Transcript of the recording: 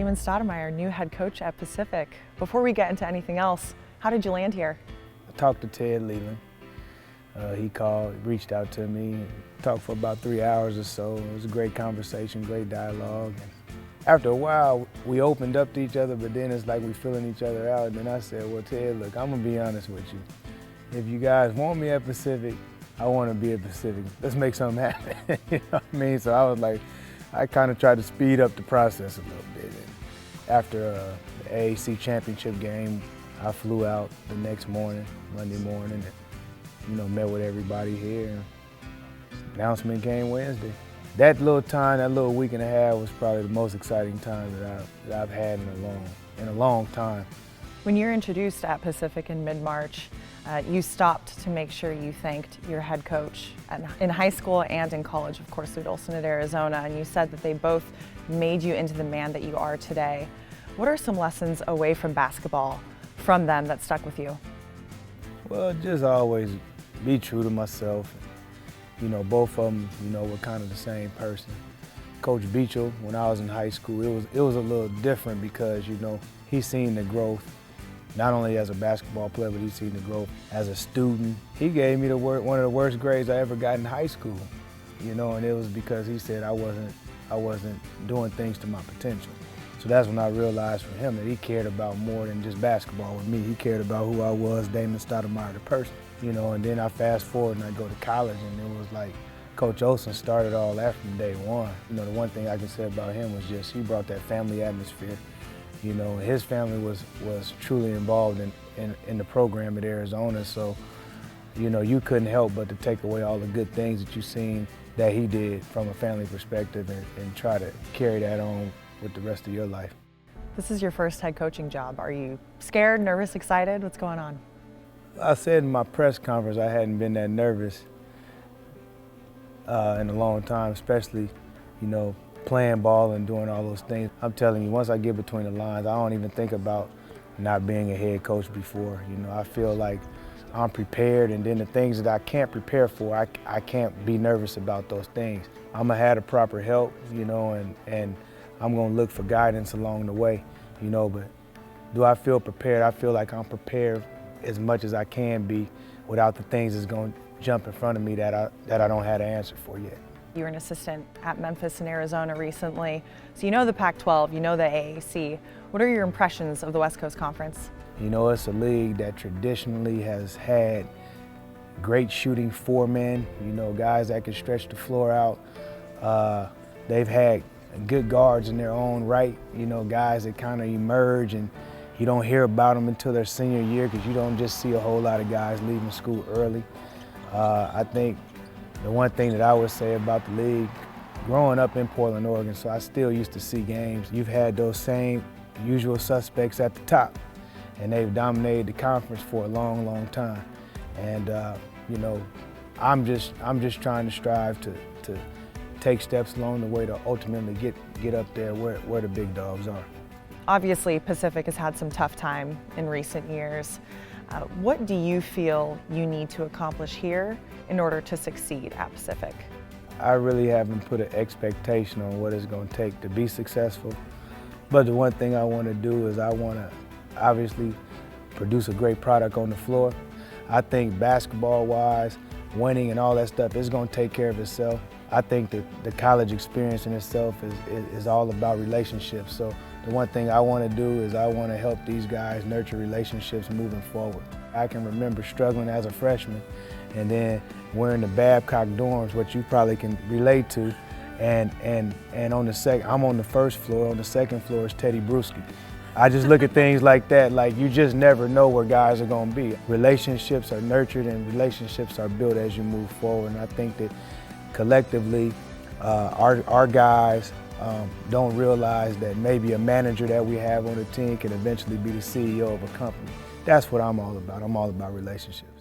Damon Stoudamire, new head coach at Pacific. Before we get into anything else, how did you land here? I talked to Ted Leland. He called, reached out to me, talked for about 3 hours or so. It was a great conversation, great dialogue. And after a while, we opened up to each other, but then it's like we filling each other out. And then I said, well, Ted, look, I'm gonna be honest with you. If you guys want me at Pacific, I want to be at Pacific. Let's make something happen. You know what I mean? So I was like, I kind of tried to speed up the process a little bit. And after the AAC championship game, I flew out the next morning, Monday morning, and met with everybody here. And announcement came Wednesday. That little time, that little week and a half, was probably the most exciting time that I've had in a long time. When you were introduced at Pacific in mid-March, you stopped to make sure you thanked your head coach in high school and in college, of course, Lute Olson at Arizona, and you said that they both made you into the man that you are today. What are some lessons away from basketball from them that stuck with you? Well, just always be true to myself. Both of them, were kind of the same person. Coach Beachel, when I was in high school, it was a little different because, he's seen the growth, not only as a basketball player, but he's seen the growth as a student. He gave me one of the worst grades I ever got in high school, and it was because he said I wasn't doing things to my potential. So that's when I realized from him that he cared about more than just basketball with me. He cared about who I was, Damon Stoudamire, the person. And then I fast forward and I go to college, and it was like Coach Olson started all that from day one. The one thing I can say about him was just he brought that family atmosphere. His family was truly involved in the program at Arizona, so you couldn't help but to take away all the good things that you've seen that he did from a family perspective and try to carry that on with the rest of your life. This is your first head coaching job. Are you scared, nervous, excited? What's going on? I said in my press conference I hadn't been that nervous in a long time, especially, playing ball and doing all those things. I'm telling you, once I get between the lines, I don't even think about not being a head coach before. I feel like I'm prepared, and then the things that I can't prepare for, I can't be nervous about those things. I'm gonna have the proper help, and I'm gonna look for guidance along the way, but do I feel prepared? I feel like I'm prepared as much as I can be without the things that's gonna jump in front of me that I don't have the answer for yet. You were an assistant at Memphis and Arizona recently, so you know the Pac-12, you know the AAC. What are your impressions of the West Coast Conference? It's a league that traditionally has had great shooting four-men, guys that can stretch the floor out. They've had good guards in their own right, guys that kind of emerge, and you don't hear about them until their senior year because you don't just see a whole lot of guys leaving school early. I think the one thing that I would say about the league, growing up in Portland, Oregon, so I still used to see games. You've had those same usual suspects at the top, and they've dominated the conference for a long, long time. And I'm just trying to strive to take steps along the way to ultimately get up there where the big dogs are. Obviously, Pacific has had some tough time in recent years. What do you feel you need to accomplish here in order to succeed at Pacific? I really haven't put an expectation on what it's going to take to be successful. But the one thing I want to do is I want to obviously produce a great product on the floor. I think basketball-wise, winning and all that stuff is going to take care of itself. I think that the college experience in itself is all about relationships. So the one thing I want to do is I want to help these guys nurture relationships moving forward. I can remember struggling as a freshman, and then we're in the Babcock dorms, which you probably can relate to, and on I'm on the first floor. On the second floor is Teddy Bruschi. I just look at things like that, like you just never know where guys are going to be. Relationships are nurtured and relationships are built as you move forward, and I think that collectively, our guys don't realize that maybe a manager that we have on the team can eventually be the CEO of a company. That's what I'm all about. I'm all about relationships.